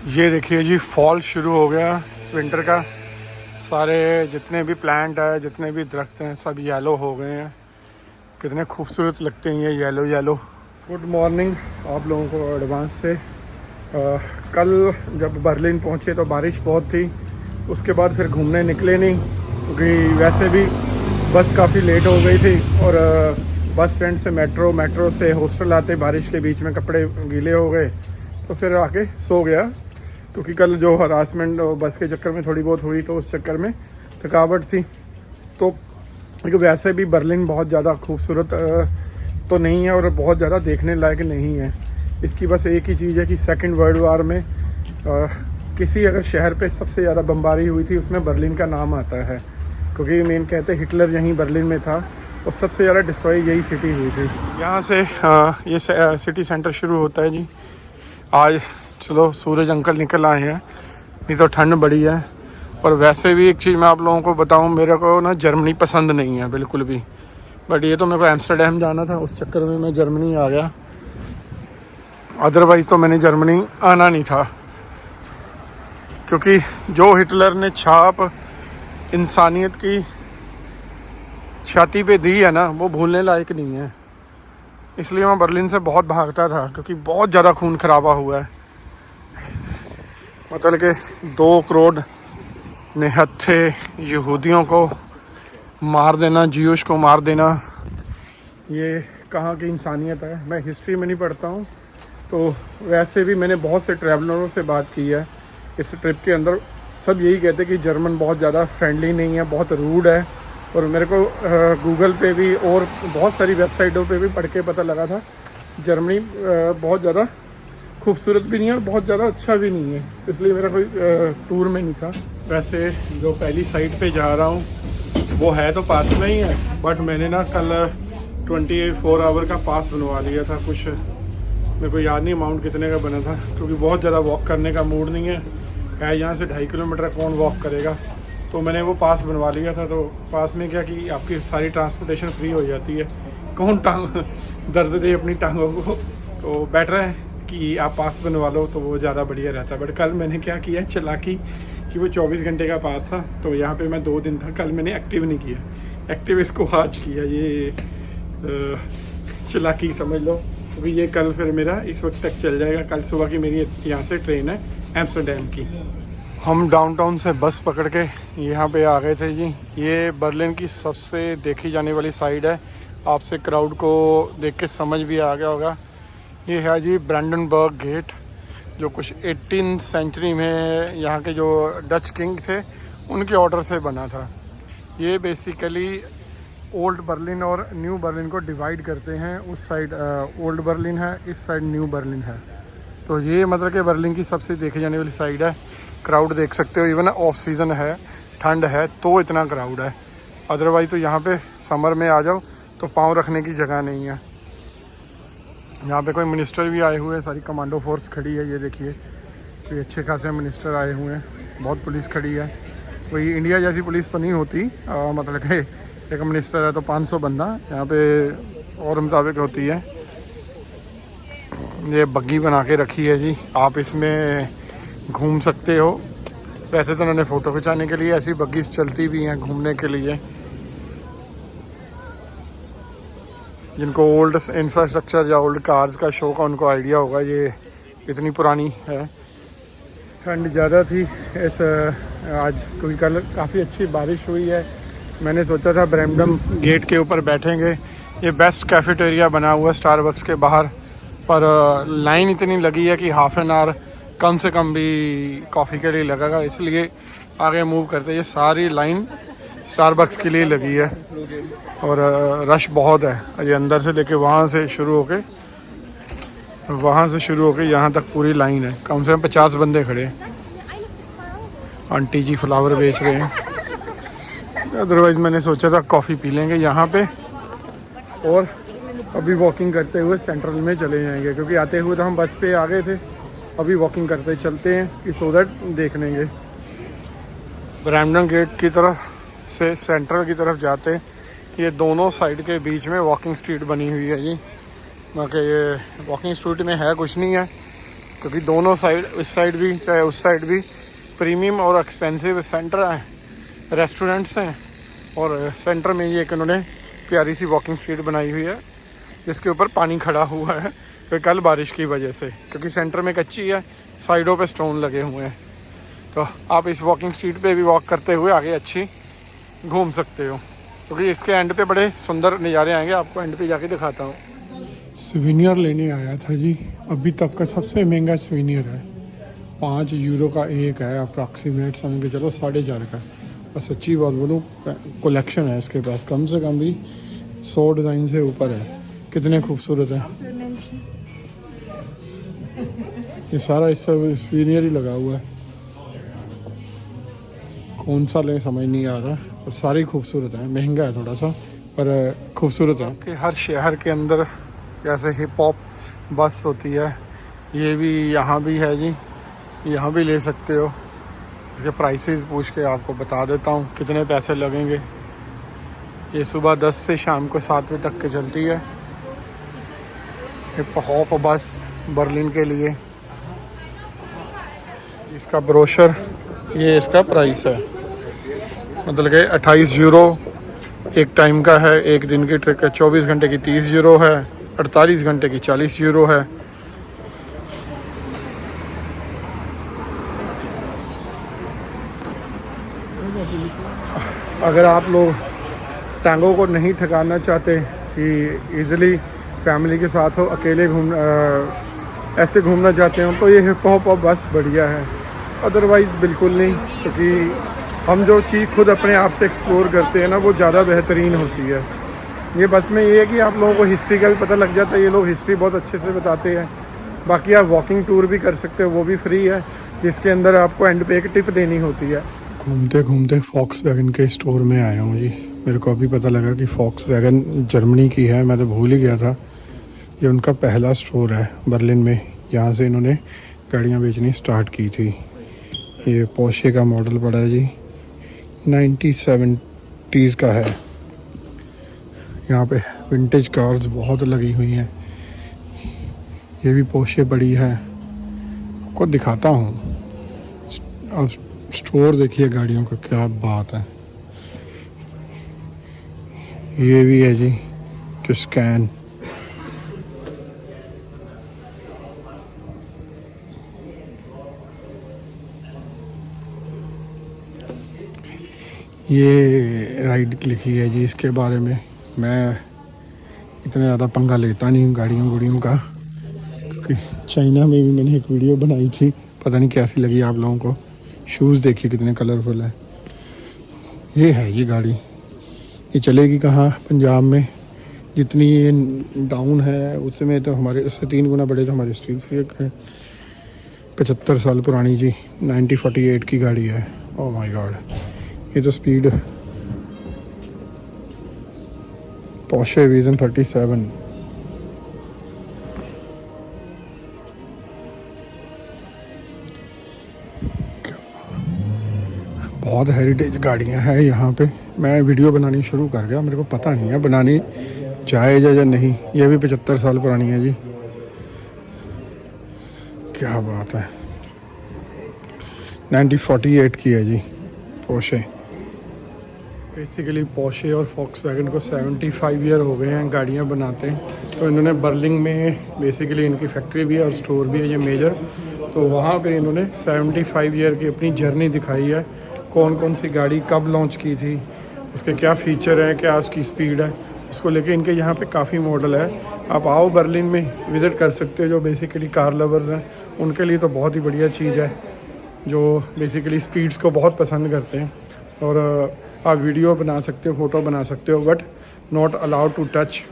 ये देखिए जी, फॉल शुरू हो गया विंटर का। सारे जितने भी प्लांट है, जितने भी दरख्त हैं, सब येलो हो गए हैं। कितने खूबसूरत लगते हैं ये येलो येलो। गुड मॉर्निंग आप लोगों को एडवांस से। कल जब बर्लिन पहुँचे तो बारिश बहुत थी, उसके बाद फिर घूमने निकले नहीं क्योंकि वैसे भी बस काफ़ी लेट हो गई थी। और बस स्टैंड से मेट्रो से हॉस्टल आते बारिश के बीच में कपड़े गीले हो गए, तो फिर आके सो गया। क्योंकि कल जो हरासमेंट बस के चक्कर में थोड़ी बहुत हुई तो उस चक्कर में थकावट थी। तो वैसे भी बर्लिन बहुत ज़्यादा खूबसूरत तो नहीं है और बहुत ज़्यादा देखने लायक नहीं है। इसकी बस एक ही चीज़ है कि सेकंड वर्ल्ड वार में किसी अगर शहर पे सबसे ज़्यादा बमबारी हुई थी उसमें बर्लिन का नाम आता है, क्योंकि मेन कहते हैं हिटलर यहीं बर्लिन में था और सबसे ज़्यादा डिस्ट्रॉय यही सिटी हुई थी। यहाँ से ये सिटी सेंटर शुरू होता है जी। आज चलो सूरज अंकल निकल आए हैं, नहीं तो ठंड बड़ी है। और वैसे भी एक चीज़ मैं आप लोगों को बताऊं, मेरे को ना जर्मनी पसंद नहीं है बिल्कुल भी। बट ये तो मेरे को एम्स्टरडेम जाना था, उस चक्कर में मैं जर्मनी आ गया। अदरवाइज़ तो मैंने जर्मनी आना नहीं था, क्योंकि जो हिटलर ने छाप इंसानियत की छाती पे दी है ना, वो भूलने लायक नहीं है। इसलिए मैं बर्लिन से बहुत भागता था, क्योंकि बहुत ज़्यादा खून खराबा हुआ है। मतलब कि 2 करोड़ निहत्थे यहूदियों को मार देना, ज्यूश को मार देना, ये कहाँ की इंसानियत है। मैं हिस्ट्री में नहीं पढ़ता हूँ, तो वैसे भी मैंने बहुत से ट्रैवलरों से बात की है इस ट्रिप के अंदर। सब यही कहते हैं कि जर्मन बहुत ज़्यादा फ्रेंडली नहीं है, बहुत रूड है। और मेरे को गूगल पे भी और बहुत सारी वेबसाइटों पे भी पढ़ के पता लगा था जर्मनी बहुत ज़्यादा खूबसूरत भी नहीं है और बहुत ज़्यादा अच्छा भी नहीं है। इसलिए मेरा कोई टूर में नहीं था। वैसे जो पहली साइट पे जा रहा हूँ वो है तो पास में ही है, बट मैंने ना कल 24 आवर का पास बनवा लिया था। कुछ मेरे को याद नहीं अमाउंट कितने का बना था, क्योंकि बहुत ज़्यादा वॉक करने का मूड नहीं है। यहाँ से 2.5 किलोमीटर कौन वॉक करेगा, तो मैंने वो पास बनवा लिया था। तो पास में क्या कि आपकी सारी ट्रांसपोर्टेशन फ्री हो जाती है। कौन टांग दर्द दे अपनी टांगों को, तो बेटर है कि आप पास बनवा लो, तो वो ज़्यादा बढ़िया रहता है। बट कल मैंने क्या किया चालाकी कि वो 24 घंटे का पास था, तो यहाँ पे मैं 2 दिन था। कल मैंने एक्टिव नहीं किया, एक्टिव इसको आज किया। ये चालाकी समझ लो। अभी ये कल फिर मेरा इस वक्त तक चल जाएगा। कल सुबह की मेरी यहाँ से ट्रेन है एम्स्टरडेम की। हम डाउनटाउन से बस पकड़ के यहाँ पे आ गए थे जी। ये बर्लिन की सबसे देखी जाने वाली साइड है। आपसे क्राउड को देख के समझ भी आ गया होगा। ये है जी ब्रांडनबर्ग गेट, जो कुछ 18th सेंचुरी में यहाँ के जो डच किंग थे उनके ऑर्डर से बना था। ये बेसिकली ओल्ड बर्लिन और न्यू बर्लिन को डिवाइड करते हैं। उस साइड ओल्ड बर्लिन है, इस साइड न्यू बर्लिन है। तो ये मतलब कि बर्लिन की सबसे देखी जाने वाली साइड है। क्राउड देख सकते हो, इवन ऑफ सीज़न है, ठंड है तो इतना क्राउड है। अदरवाइज़ तो यहाँ पे समर में आ जाओ तो पाँव रखने की जगह नहीं है। यहाँ पे कोई मिनिस्टर भी आए हुए हैं, सारी कमांडो फोर्स खड़ी है। ये देखिए कोई अच्छे खासे मिनिस्टर आए हुए हैं, बहुत पुलिस खड़ी है। वही इंडिया जैसी पुलिस तो नहीं होती, मतलब कि एक मिनिस्टर है तो 500 बंदा। यहाँ पे और मुताबिक होती है। ये बग्गी बना के रखी है जी, आप इसमें घूम सकते हो। वैसे तो उन्होंने फ़ोटो खिंचाने के लिए ऐसी बग्गीज चलती भी हैं घूमने के लिए। जिनको ओल्ड इंफ्रास्ट्रक्चर या ओल्ड कार्स का शौक है उनको आइडिया होगा, ये इतनी पुरानी है। ठंड ज़्यादा थी इस आज, क्योंकि कल काफ़ी अच्छी बारिश हुई है। मैंने सोचा था ब्रैम्पटन गेट के ऊपर बैठेंगे। ये बेस्ट कैफेटेरिया बना हुआ है स्टारबक्स के बाहर, पर लाइन इतनी लगी है कि हाफ एन आवर कम से कम भी कॉफ़ी के लिए लगेगा, इसलिए आगे मूव करते। ये सारी लाइन स्टारबक्स के लिए लगी है और रश बहुत है। ये अंदर से लेके वहाँ से शुरू होके यहाँ तक पूरी लाइन है। कम से कम 50 बंदे खड़े। आंटी जी फ्लावर बेच रहे हैं। अदरवाइज़ मैंने सोचा था कॉफ़ी पी लेंगे यहाँ पे और अभी वॉकिंग करते हुए सेंट्रल में चले जाएंगे, क्योंकि आते हुए तो हम बस पे आ गए थे। अभी वॉकिंग करते चलते हैं कि सो दैट देख लेंगे। ब्रैम्पटन गेट की तरफ से सेंट्रल की तरफ जाते हैं। ये दोनों साइड के बीच में वॉकिंग स्ट्रीट बनी हुई है जी। बाकी ये वॉकिंग स्ट्रीट में है कुछ नहीं है, क्योंकि दोनों साइड, इस साइड भी चाहे उस साइड भी, प्रीमियम और एक्सपेंसिव सेंटर हैं, रेस्टोरेंट्स हैं। और सेंटर में ये एक उन्होंने प्यारी सी वॉकिंग स्ट्रीट बनाई हुई है जिसके ऊपर पानी खड़ा हुआ है फिर कल बारिश की वजह से, क्योंकि सेंटर में कच्ची है, साइडों पे स्टोन लगे हुए हैं। तो आप इस वॉकिंग स्ट्रीट पे भी वॉक करते हुए आगे अच्छी घूम सकते हो, क्योंकि इसके एंड पे बड़े सुंदर नज़ारे आएंगे। आपको एंड पे जाके दिखाता हूँ। स्वीनियर लेने आया था जी, अभी तक का सबसे महंगा स्वीनियर है, 5 यूरो का एक है, अप्रॉक्सीमेट समझ के चलो 4.5 का। और सच्ची बात बोलूँ, कलेक्शन है इसके पास, कम से कम भी 100 डिज़ाइन से ऊपर है। कितने खूबसूरत है, ये सारा इस स्वीनियर ही लगा हुआ है। कौन सा लें समझ नहीं आ रहा, और सारे खूबसूरत हैं। महंगा है थोड़ा सा पर खूबसूरत है। कि हर शहर के अंदर जैसे हिप हॉप बस होती है, ये भी यहाँ भी है जी, यहाँ भी ले सकते हो। इसके प्राइसेस पूछ के आपको बता देता हूँ कितने पैसे लगेंगे। ये सुबह 10 से शाम को 7 बजे तक के चलती है हिप हॉप बस बर्लिन के लिए। इसका ब्रोशर, ये इसका प्राइस है, मतलब कि 28 यूरो एक टाइम का है, एक दिन की ट्रिप है। 24 घंटे की 30 यूरो है, 48 घंटे की 40 यूरो है। अगर आप लोग टांगों को नहीं थकाना चाहते कि इजीली फैमिली के साथ हो, अकेले ऐसे घूमना चाहते हो, तो ये हिप हॉप बस बढ़िया है। अदरवाइज़ बिल्कुल नहीं, क्योंकि हम जो चीज़ खुद अपने आप से एक्सप्लोर करते हैं ना, वो ज़्यादा बेहतरीन होती है। ये बस में ये है कि आप लोगों को हिस्ट्री का भी पता लग जाता है, ये लोग हिस्ट्री बहुत अच्छे से बताते हैं। बाकी आप वॉकिंग टूर भी कर सकते हो, वो भी फ्री है, जिसके अंदर आपको एंड पे एक टिप देनी होती है। घूमते घूमते फॉक्सवैगन के स्टोर में आया हूँ जी। मेरे को अभी पता लगा कि फॉक्सवैगन जर्मनी की है, मैं तो भूल ही गया था। ये उनका पहला स्टोर है बर्लिन में, यहाँ से इन्होंने गाड़ियाँ बेचनी स्टार्ट की थी। ये पोर्शे का मॉडल पड़ा है जी, 1970s का है। यहाँ पे विंटेज कार्स बहुत लगी हुई हैं। ये भी पोर्शे पड़ी है, आपको दिखाता हूँ। और स्टोर देखिए गाड़ियों का, क्या बात है। ये भी है जी टस्कैन, ये राइड लिखी है जी। इसके बारे में मैं इतना ज़्यादा पंगा लेता नहीं हूँ गाड़ियों का, क्योंकि चाइना में भी मैंने एक वीडियो बनाई थी, पता नहीं कैसी लगी आप लोगों को। शूज़ देखिए कितने कलरफुल है। ये है ये गाड़ी, ये चलेगी कहाँ, पंजाब में। जितनी ये डाउन है उसमें तो हमारे उससे 3 गुना बड़े तो हमारी स्ट्रीट फ्रीक है। 75 साल पुरानी जी, 1948 की गाड़ी है। ओह माय गॉड, ये तो स्पीड पोर्शे विजन 37। बहुत हेरिटेज गाड़ियां हैं यहाँ पे। मैं वीडियो बनानी शुरू कर गया, मेरे को पता नहीं है बनानी जायज़ या नहीं। ये भी 75 साल पुरानी है जी, क्या बात है। 1948 की है जी पोर्शे। बेसिकली पोर्शे और फॉक्सवैगन को 75 ईयर हो गए हैं गाड़ियाँ बनाते हैं। तो इन्होंने बर्लिन में बेसिकली इनकी फैक्ट्री भी है और स्टोर भी है ये मेजर। तो वहाँ पे इन्होंने 75 ईयर की अपनी जर्नी दिखाई है, कौन कौन सी गाड़ी कब लॉन्च की थी, उसके क्या फ़ीचर हैं, क्या उसकी स्पीड है, उसको लेके इनके यहाँ पे काफ़ी मॉडल है। आप आओ बर्लिन में विज़िट कर सकते हो। जो बेसिकली कार लवर्स हैं उनके लिए तो बहुत ही बढ़िया चीज़ है, जो बेसिकली स्पीड्स को बहुत पसंद करते हैं। और आप वीडियो बना सकते हो, फ़ोटो बना सकते हो, but not allowed to touch.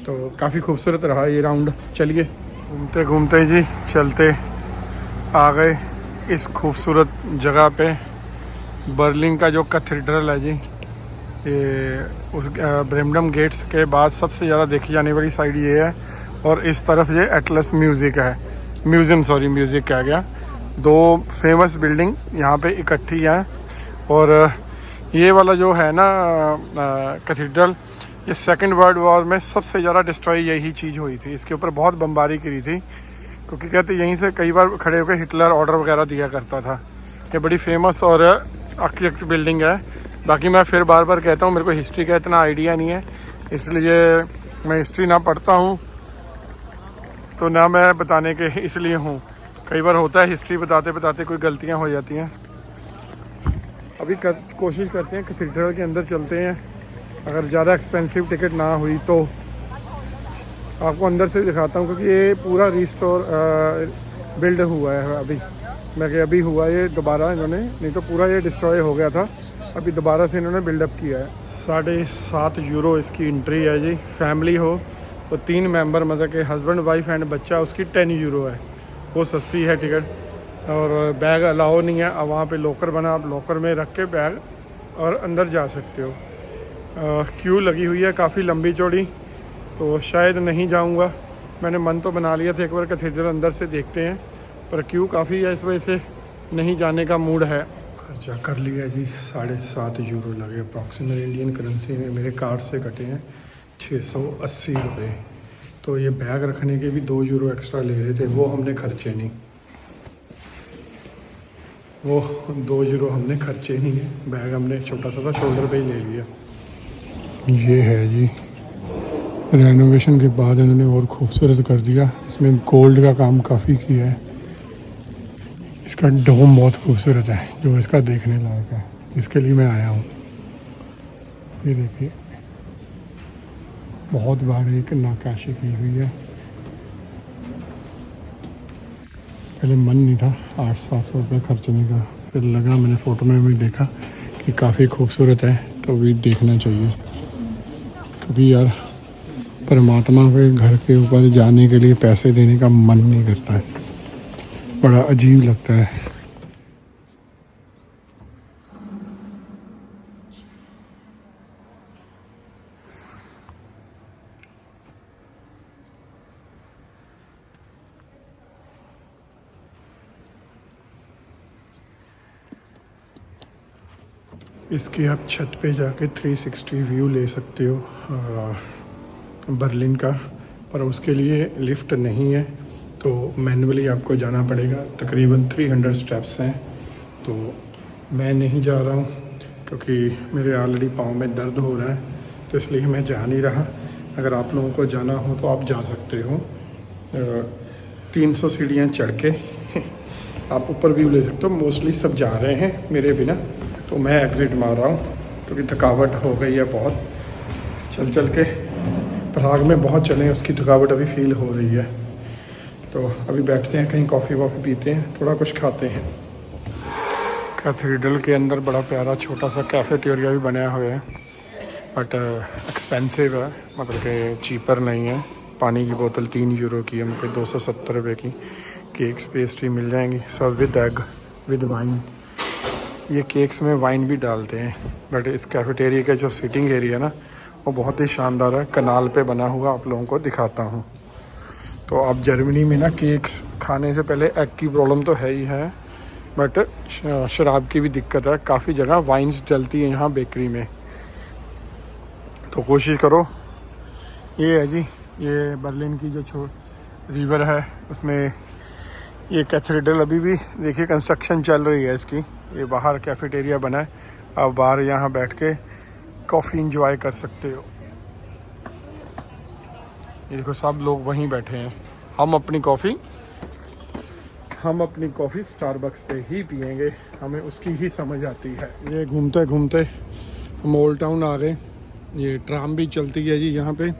तो काफ़ी खूबसूरत रहा ये राउंड। चलिए घूमते घूमते जी चलते आ गए इस खूबसूरत जगह पे। बर्लिन का जो कैथेड्रल है जी, ये उस ब्रेमडम गेट्स के बाद सबसे ज़्यादा देखी जाने वाली साइड ये है। और इस तरफ ये एटलस म्यूज़ियम कह गया। 2 फेमस बिल्डिंग यहाँ पे इकट्ठी हैं। और ये वाला जो है ना कैथेड्रल, ये सेकंड वर्ल्ड वॉर में सबसे ज़्यादा डिस्ट्रॉय यही चीज़ हुई थी। इसके ऊपर बहुत बमबारी करी थी क्योंकि कहते यहीं से कई बार खड़े होकर हिटलर ऑर्डर वगैरह दिया करता था। ये बड़ी फेमस और आर्किटेक्ट बिल्डिंग है। बाकी मैं फिर बार बार कहता हूँ मेरे को हिस्ट्री का इतना आइडिया नहीं है, इसलिए मैं हिस्ट्री ना पढ़ता हूँ तो ना मैं बताने के इसलिए हूँ। कई बार होता है हिस्ट्री बताते बताते कोई गलतियाँ हो जाती हैं। अभी कोशिश करते हैं कैथेड्रल के अंदर चलते हैं। अगर ज़्यादा एक्सपेंसिव टिकट ना हुई तो आपको अंदर से दिखाता हूँ, क्योंकि ये पूरा रिस्टोर बिल्ड हुआ है अभी हुआ ये दोबारा इन्होंने, नहीं तो पूरा ये डिस्ट्रॉय हो गया था, अभी दोबारा से इन्होंने बिल्डअप किया है। 7.5 यूरो इसकी एंट्री है जी। फैमिली हो तो 3 मेंबर मतलब कि हस्बैंड वाइफ एंड बच्चा, उसकी 10 यूरो है, वो सस्ती है टिकट। और बैग अलाउ नहीं है, अब वहाँ पे लॉकर बना, आप लॉकर में रख के बैग और अंदर जा सकते हो। क्यू लगी हुई है काफ़ी लंबी चौड़ी, तो शायद नहीं जाऊंगा। मैंने मन तो बना लिया था एक बार कैथेड्रल अंदर से देखते हैं, पर क्यू काफ़ी है, इस वजह से नहीं जाने का मूड है। खर्चा कर लिया जी, 7.5 यूरो लगे अप्रॉक्सीमेट इंडियन करेंसी में, मेरे कार्ड से कटे हैं 680 रुपये। तो ये बैग रखने के भी 2 यूरो एक्स्ट्रा ले रहे थे, वो हमने खर्चे नहीं, वो 2 यूरो हमने खर्चे नहीं है। बैग हमने छोटा सा था, शोल्डर पे ही ले लिया। ये है जी, रेनोवेशन के बाद इन्होंने और खूबसूरत कर दिया। इसमें गोल्ड का काम काफ़ी किया है। इसका डोम बहुत खूबसूरत है, जो इसका देखने लायक है, इसके लिए मैं आया हूँ। ये देखिए बहुत बारीक नक्काशी की हुई है। पहले मन नहीं था 800-700 रुपये खर्चने का, फिर लगा, मैंने फ़ोटो में भी देखा कि काफ़ी खूबसूरत है, तो भी देखना चाहिए। कभी यार परमात्मा के घर के ऊपर जाने के लिए पैसे देने का मन नहीं करता है, बड़ा अजीब लगता है। इसकी आप छत पे जाके 360 व्यू ले सकते हो बर्लिन का, पर उसके लिए लिफ्ट नहीं है, तो मैनुअली आपको जाना पड़ेगा। तकरीबन 300 स्टेप्स हैं, तो मैं नहीं जा रहा हूँ क्योंकि मेरे ऑलरेडी पाँव में दर्द हो रहा है, तो इसलिए मैं जा नहीं रहा। अगर आप लोगों को जाना हो तो आप जा सकते हो। 300 सीढ़ियाँ चढ़ के आप ऊपर व्यू ले सकते हो। मोस्टली सब जा रहे हैं मेरे बिना, तो मैं एग्ज़िट मार रहा हूँ क्योंकि थकावट हो गई है बहुत। चल के प्राग में बहुत चले, उसकी थकावट अभी फील हो रही है। तो अभी बैठते हैं कहीं, कॉफ़ी वॉफ़ी पीते हैं, थोड़ा कुछ खाते हैं। कैथेड्रल के अंदर बड़ा प्यारा छोटा सा कैफेटेरिया भी बनाया हुआ है, बट एक्सपेंसिव है, मतलब कि चीपर नहीं है। पानी की बोतल 3 यूरो की है, हमको 270 रुपये की। केक्स पेस्ट्री मिल जाएंगी सब विद एग विद वाइन। ये केक्स में वाइन भी डालते हैं। बट इस कैफेटेरिया का जो सिटिंग एरिया ना, वो बहुत ही शानदार है, कनाल पे बना हुआ, आप लोगों को दिखाता हूँ। तो आप जर्मनी में ना केक्स खाने से पहले एग की प्रॉब्लम तो है ही है, बट शराब की भी दिक्कत है। काफ़ी जगह वाइन्स डलती है यहाँ बेकरी में, तो कोशिश करो। ये है जी, ये बर्लिन की जो रिवर है, उसमें ये कैथेड्रल अभी भी देखिए कंस्ट्रक्शन चल रही है इसकी। ये बाहर कैफेटेरिया बना है, आप बाहर यहाँ बैठ के कॉफ़ी इंजॉय कर सकते हो। ये देखो सब लोग वहीं बैठे हैं। हम अपनी कॉफ़ी स्टारबक्स पे ही पियेंगे, हमें उसकी ही समझ आती है। ये घूमते घूमते हम ओल्ड टाउन आ गए। ये ट्राम भी चलती है जी यहाँ पे।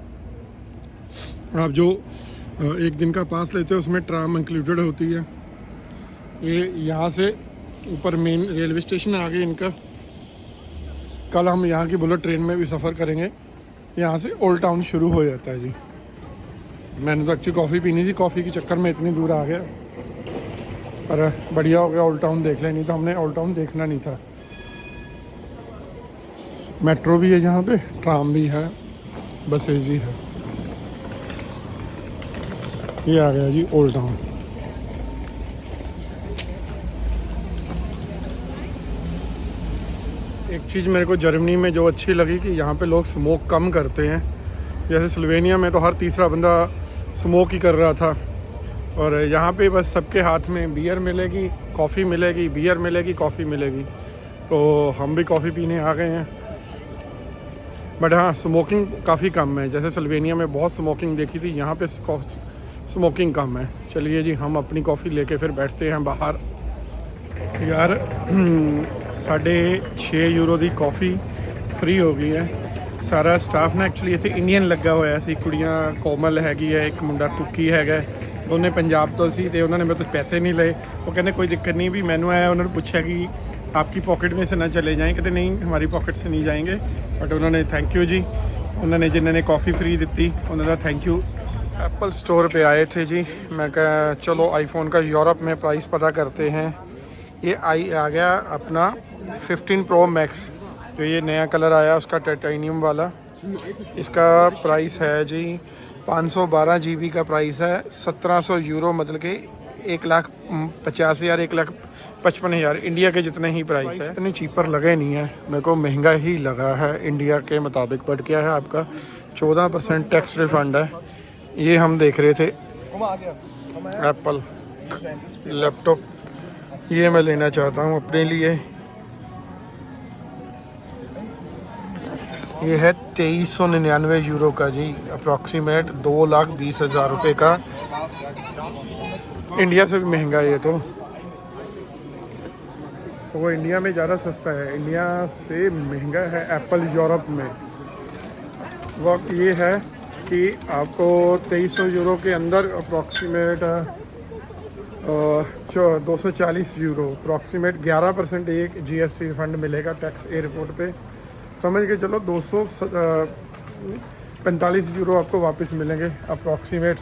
आप जो 1 दिन का पास लेते हो उसमें ट्राम इंक्लूडेड होती है। ये यहाँ से ऊपर मेन रेलवे स्टेशन आ गए इनका। कल हम यहाँ की बुलेट ट्रेन में भी सफ़र करेंगे। यहाँ से ओल्ड टाउन शुरू हो जाता है जी। मैंने तो एक्चुअली कॉफ़ी पीनी थी, कॉफ़ी के चक्कर में इतनी दूर आ गया, पर बढ़िया हो गया ओल्ड टाउन देख लें, नहीं तो हमने ओल्ड टाउन देखना नहीं था। मेट्रो भी है यहाँ पे, ट्राम भी है, बसेज भी है। ये आ गया जी ओल्ड टाउन। एक चीज़ मेरे को जर्मनी में जो अच्छी लगी कि यहाँ पे लोग स्मोक कम करते हैं। जैसे स्लोवेनिया में तो हर तीसरा बंदा स्मोक ही कर रहा था, और यहाँ पे बस सबके हाथ में बियर मिलेगी, कॉफ़ी मिलेगी, बियर मिलेगी, कॉफ़ी मिलेगी। तो हम भी कॉफ़ी पीने आ गए हैं। बट हाँ, स्मोकिंग काफ़ी कम है। जैसे स्लोवेनिया में बहुत स्मोकिंग देखी थी, यहाँ पे स्मोकिंग कम है। चलिए जी, हम अपनी कॉफ़ी लेके फिर बैठते हैं बाहर। यार 6.5 यूरो की कॉफ़ी फ्री हो गई है। सारा स्टाफ ना एक्चुअली इतने इंडियन लगा हुआ है। कुड़ियाँ कोमल हैगी है, एक मुंडा कुकी हैगा, दोनों पंजाब तो सी, तो उन्होंने मेरे तो पैसे नहीं लए। वो कहते कोई दिक्कत नहीं। भी मैनू आया, उन्होंने पूछा कि आपकी पॉकेट में से ना चले जाएँ, कहते नहीं हमारी पॉकेट से नहीं जाएंगे। बट उन्होंने थैंक यू जी, उन्होंने जिन्होंने कॉफ़ी फ्री दी उन्होंने थैंक यू। एप्पल स्टोर पे आए थे जी। मैं कहा चलो आईफोन का यूरोप में प्राइस पता करते हैं। ये आ गया अपना 15 प्रो मैक्स, जो ये नया कलर आया उसका टाइटेनियम वाला। इसका प्राइस है जी 512 GB का प्राइस है, 1700 यूरो, मतलब कि 1,50,000 1,55,000 इंडिया के जितने ही प्राइस है। इतनी चीपर लगे नहीं है, मेरे को महंगा ही लगा है इंडिया के मुताबिक। बट क्या है, आपका 14% टैक्स रिफंड है। ये हम देख रहे थे एप्पल लैपटॉप, ये मैं लेना चाहता हूँ अपने लिए। ये है 2399 यूरो का जी, अप्रॉक्सीमेट 2,20,000 रुपये का। इंडिया से भी महंगा है ये तो। वो इंडिया में ज़्यादा सस्ता है, इंडिया से महंगा है एप्पल यूरोप में। वक्त ये है कि आपको 2300 यूरो के अंदर अप्रॉक्सीमेट 240 यूरो, अप्रॉक्सीमेट 11% एक GST रिफंड मिलेगा टैक्स एयरपोर्ट पे। समझ के चलो 245 यूरो आपको वापस मिलेंगे, अप्रॉक्सीमेट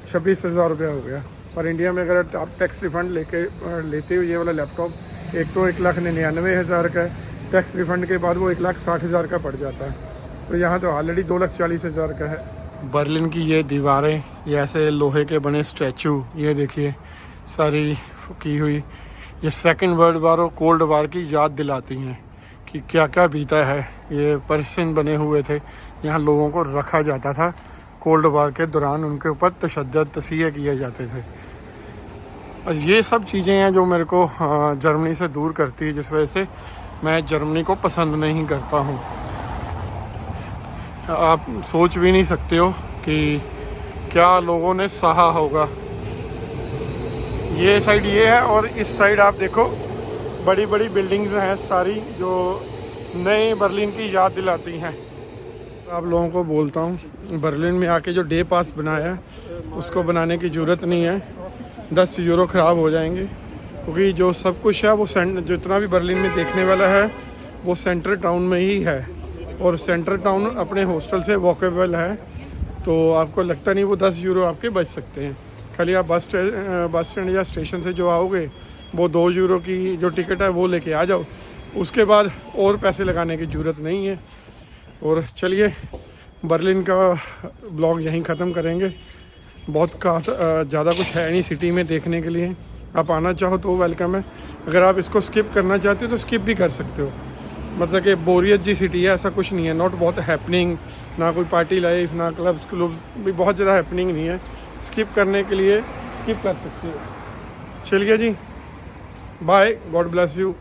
26,000 रुपया हो गया। और इंडिया में अगर आप टैक्स रिफंड लेते हो ये वाला लैपटॉप, एक तो 1,99,000 का है, टैक्स रिफंड के बाद वो 1,60,000 का पड़ जाता है। तो यहाँ तो ऑलरेडी 2,40,000 का है। बर्लिन की ये दीवारें, ये ऐसे लोहे के बने स्टैचू, ये देखिए सारी की हुई, ये सेकंड वर्ल्ड वार और कोल्ड वार की याद दिलाती हैं कि क्या क्या बीता है। ये पर्शियन बने हुए थे, यहाँ लोगों को रखा जाता था कोल्ड वार के दौरान, उनके ऊपर तशद्दुद तसीहे किए जाते थे। और ये सब चीज़ें हैं जो मेरे को जर्मनी से दूर करती है, जिस वजह से मैं जर्मनी को पसंद नहीं करता हूँ। आप सोच भी नहीं सकते हो कि क्या लोगों ने सहा होगा। ये साइड ये है, और इस साइड आप देखो बड़ी बड़ी बिल्डिंग्स हैं सारी, जो नए बर्लिन की याद दिलाती हैं। आप लोगों को बोलता हूँ, बर्लिन में आके जो डे पास बनाया है उसको बनाने की ज़रूरत नहीं है, 10 यूरो ख़राब हो जाएंगे। क्योंकि जो सब कुछ है वो जितना भी बर्लिन में देखने वाला है वो सेंटर टाउन में ही है, और सेंटर टाउन अपने हॉस्टल से वॉकेबल है। तो आपको लगता नहीं वो 10 यूरो आपके बच सकते हैं। खाली आप बस स्टैंड या स्टेशन से जो आओगे, वो 2 यूरो की जो टिकट है वो लेके आ जाओ, उसके बाद और पैसे लगाने की ज़रूरत नहीं है। और चलिए बर्लिन का ब्लॉग यहीं ख़त्म करेंगे। बहुत ज़्यादा कुछ है नहीं सिटी में देखने के लिए, आप आना चाहो तो वेलकम है। अगर आप इसको स्किप करना चाहते हो तो स्किप भी कर सकते हो, मतलब कि बोरियत जी सिटी है, ऐसा कुछ नहीं है। नॉट बहुत हैपनिंग, ना कोई पार्टी लाइफ, ना क्लब्स भी बहुत ज़्यादा हैपनिंग नहीं है। स्किप करने के लिए स्किप कर सकते हो। चलिए जी, बाय, गॉड ब्लेस यू।